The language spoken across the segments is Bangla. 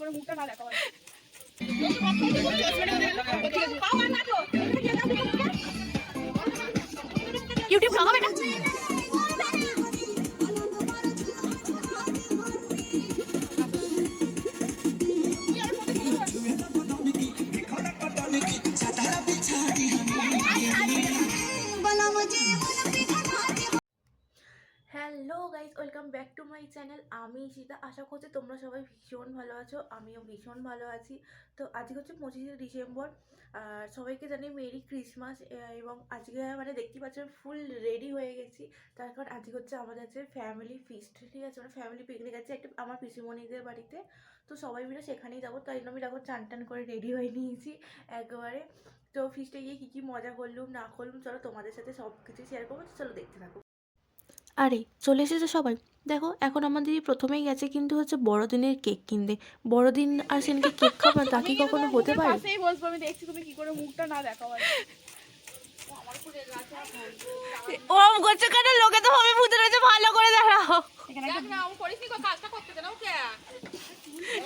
করে মুখটা না দেখা হয়। ইউটিউব লাগাবে না। Hello guys, welcome back to my channel. আমি ঈশিতা। আশা করছি তোমরা সবাই ভীষণ ভালো আছো, আমিও ভীষণ ভালো আছি। তো আজকে হচ্ছে 25শে ডিসেম্বর, আর সবাইকে জানি মেরি ক্রিসমাস। এবং আজকে মানে দেখতে পাচ্ছেন ফুল রেডি হয়ে গেছি, তার কারণ আজকে হচ্ছে আমাদের হচ্ছে ফ্যামিলি ফিস্ট, ঠিক আছে? মানে ফ্যামিলি পিকনিক আছে একটা আমার পিসিমণিদের বাড়িতে। তো সবাই মিলে সেখানেই যাবো, তাই জন্য আমি দেখো চান টান করে রেডি হয়ে নিয়েছি একেবারে। তো ফিস্টে গিয়ে কী কী মজা করলুম না করলুম চলো তোমাদের সাথে সব কিছু শেয়ার করবো, চলো দেখতে থাকো। আরে চলে এসেছে সবাই। দেখো এখন আমাদের প্রথমেই গেছে কিন্তু হচ্ছে বড়দিনের কেক কিনতে। বড়দিন আর সেদিনকে কেক খাবো না তা কি কখনো হতে পারে? পাশেই বসবো, আমি দেখছি তুমি কি করে মুখটা না দেখাও। ওরম করছো কেন? লোকে তো হবে ভূতে রয়েছে, ভালো করে দেখাও।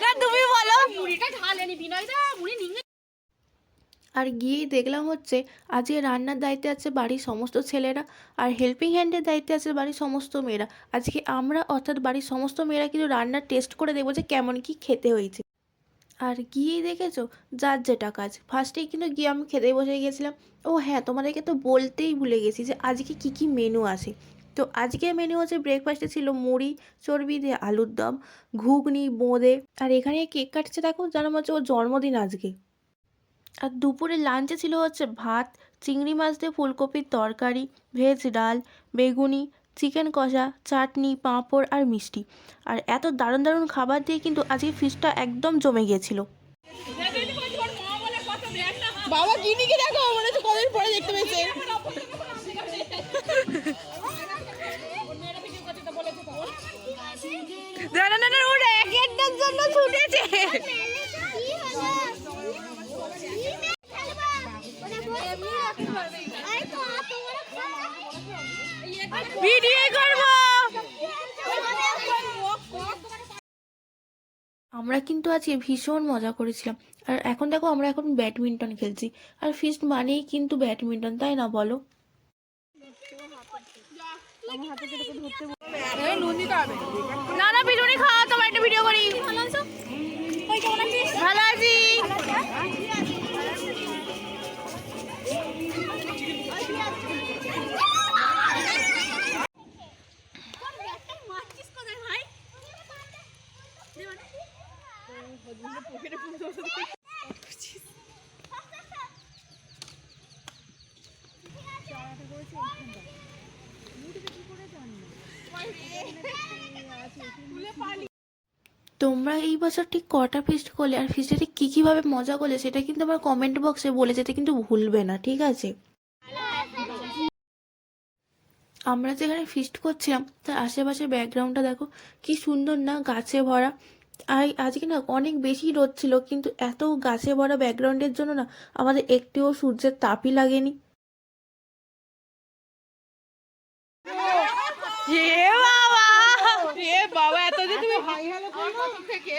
না তুমি বলো। মুড়িটা ঢালেনি বিনয়দা, মুড়ি নিঙে। আর গিয়েই দেখলাম হচ্ছে আজকে রান্নার দায়িত্বে আছে বাড়ির সমস্ত ছেলেরা, আর হেল্পিং হ্যান্ডের দায়িত্বে আছে বাড়ির সমস্ত মেয়েরা। আজকে আমরা অর্থাৎ বাড়ির সমস্ত মেয়েরা কিন্তু রান্নার টেস্ট করে দেখবো যে কেমন কি খেতে হয়েছে। আর গিয়েই দেখেছো যার যেটা কাজ। ফার্স্টেই কিন্তু গিয়ে আমি খেতে বসে গিয়েছিলাম। ও হ্যাঁ, তোমাদেরকে তো বলতেই ভুলে গেছি যে আজকে কি কি মেনু আছে। তো আজকে মেনু হচ্ছে ব্রেকফাস্টে ছিল মুড়ি চর্বি দিয়ে আলুর দম, ঘুগনি, বোঁদে। আর এখানে কেক কাটছে দেখো, জানা হচ্ছে ওর জন্মদিন আজকে। আর দুপুরে লাঞ্চে ছিল হচ্ছে ভাত, চিংড়ি মাছ দিয়ে ফুলকপির তরকারি, ভেজ ডাল, বেগুনি, চিকেন কষা, চাটনি, পাঁপড় আর মিষ্টি। আর এত দারুণ দারুণ খাবার দিয়ে কিন্তু আজকে ফিস্টটা একদম জমে গিয়েছিল। বাবা গিনিকে দেখো, মনে হচ্ছে কদিন পরে দেখতে পেয়েছে। ওর র্যাকেটটার জন্য ছুটেছে। ভিডিও করব। আমরা কিন্তু আজকে ভীষণ মজা করেছিলাম। আর এখন দেখো আমরা এখন ব্যাডমিন্টন খেলছি। আর ফিস্ট মানেই কিন্তু ব্যাডমিন্টন, তাই না বলো? না না পিটুনি খাওয়া, তোমার একটা ভিডিও করি। ভালো আছি। তোমরা এই বছর ঠিক কটা ফিস্ট করলে আর ফিস্টে ঠিক কী কীভাবে মজা করলে সেটা কিন্তু আমার কমেন্ট বক্সে বলে যেতে কিন্তু ভুলবে না, ঠিক আছে? আমরা যেখানে ফিস্ট করছিলাম তার আশেপাশের ব্যাকগ্রাউন্ডটা দেখো কি সুন্দর না, গাছে ভরা। আর আজকে না অনেক বেশি রোদ ছিল, কিন্তু এত গাছে ভরা ব্যাকগ্রাউন্ডের জন্য না আমাদের একটুও সূর্যের তাপই লাগেনি। বাবা এত যে তুমি হাই হ্যালো করো থেকে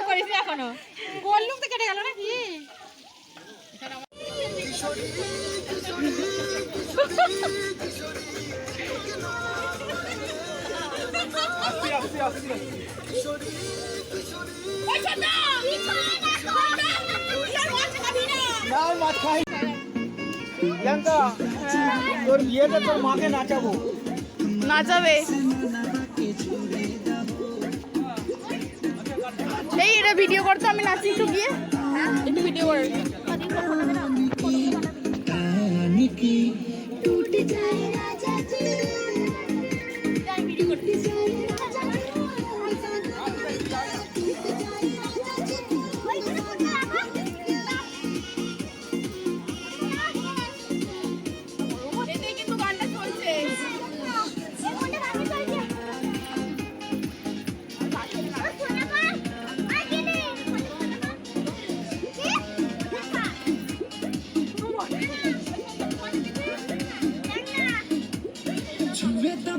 করিস এখনো বললুম তো কেটে গেল নাকি? তোর বিয়েতে তোর মাকে নাচাবো। নাচাবে এই এটা ভিডিও করতো, আমি নাচি একটু গিয়ে একটু ভিডিও করে।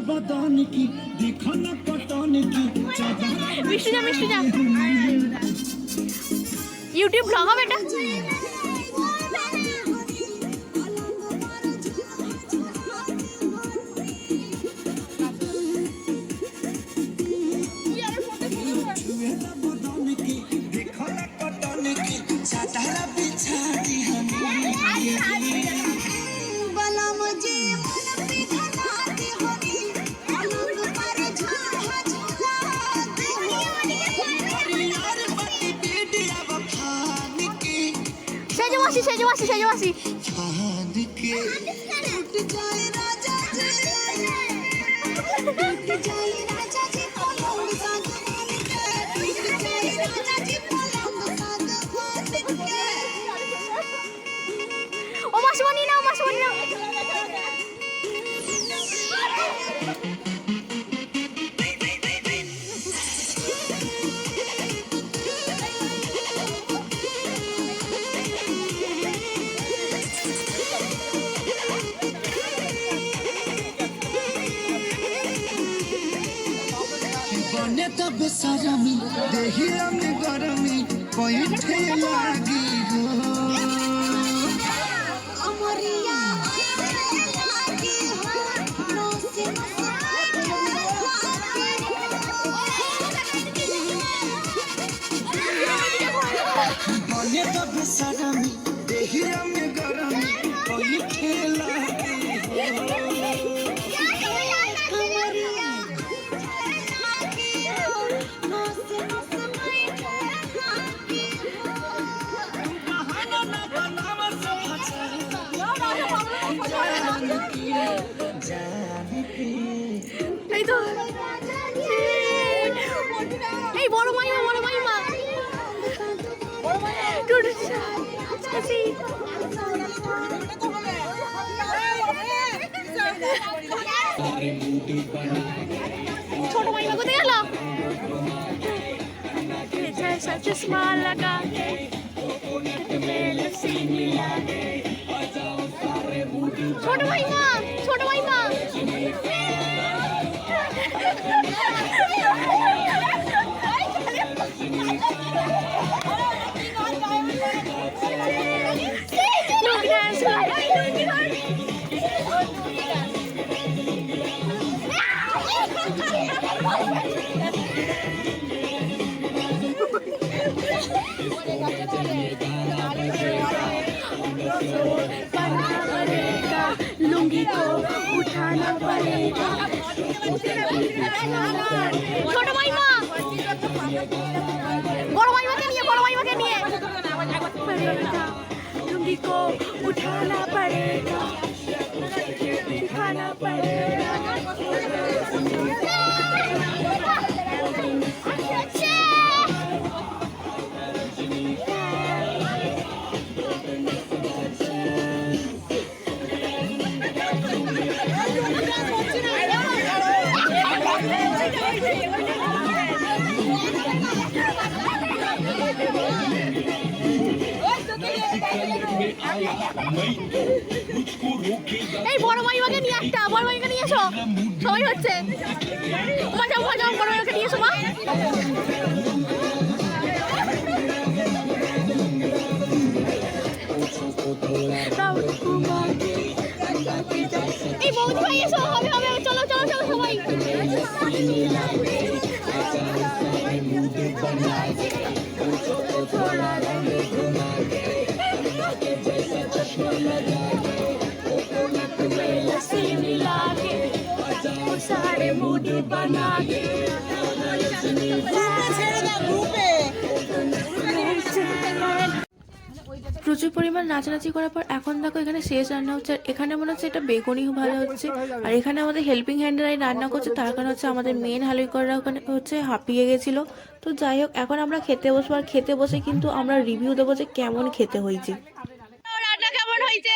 बदन की देखो न पटन की मिष्टी जा ইউটিউব ব্লগ হবে এটা। সেজবাসী ও মাসিমণি না মাসিমণি না। बने तब सरमी देहिया में गरमी कोइठे लागी हो अमरिया लागी हो नोसे बने तब सरमी देहिया में गरमी कोइठे लागी हो এই তো এই বড় মাইমা ছোট মাইমা কোথায় গেল? চশমা লাগা ছোট মাইমা लुंगी को उठाना पड़ेगा। ছোট মাইমা বড় মাইমাকে নিয়ে लुंगी को उठाना पड़ेगा दिखाना पड़ेगा। এই বড় মাইমাকে নিয়ে এসো সবাই হচ্ছে বড় মাইমাকে নিয়ে এসো মা। এই বৌদি ভাই এসো হবে চলো সবাই। सारे मूड बना के প্রচুর পরিমাণ নাচানাচি করার পর এখন দেখো এখানে শেষ রান্না হচ্ছে। আর এখানে মনে হচ্ছে এটা বেগুনি ভালো হচ্ছে। আর এখানে আমাদের হেল্পিং হ্যান্ডেরাই রান্না করছে, তার কারণ হচ্ছে আমাদের মেন হালুইকররা ওখানে হচ্ছে হাঁপিয়ে গেছিলো। তো যাই হোক এখন আমরা খেতে বসবো, আর খেতে বসে কিন্তু আমরা রিভিউ দেবো যে কেমন খেতে হয়েছে। রান্না কেমন হয়েছে?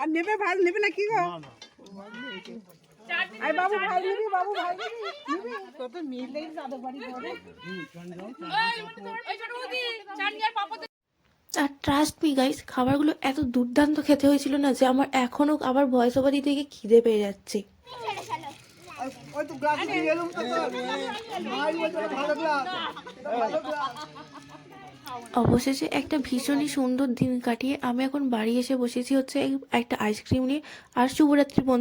আর নেবে ভাত নেবে না কি গো? আই বাবু ভাই নিবি কত মিলেই যাবে বাড়ি করে। আর ট্রাস্ট মি গাইস, খাবারগুলো এত দুর্দান্ত খেতে হয়েছিল না যে আমার এখনও আবার ভয়েস ওভার দিতে গিয়ে খিদে পেয়ে যাচ্ছে। ওই তো গ্লাস নিয়ে এলাম তো ভাই বলছে ভালো গ্লাস ভালো গ্লাস অবশেষে একটা ভীষণই সুন্দর দিন কাটিয়ে আমি এখন বাড়ি এসে বসেছি হচ্ছে একটা আইসক্রিম নিয়ে। আর শুভরাত্রি বন্ধু।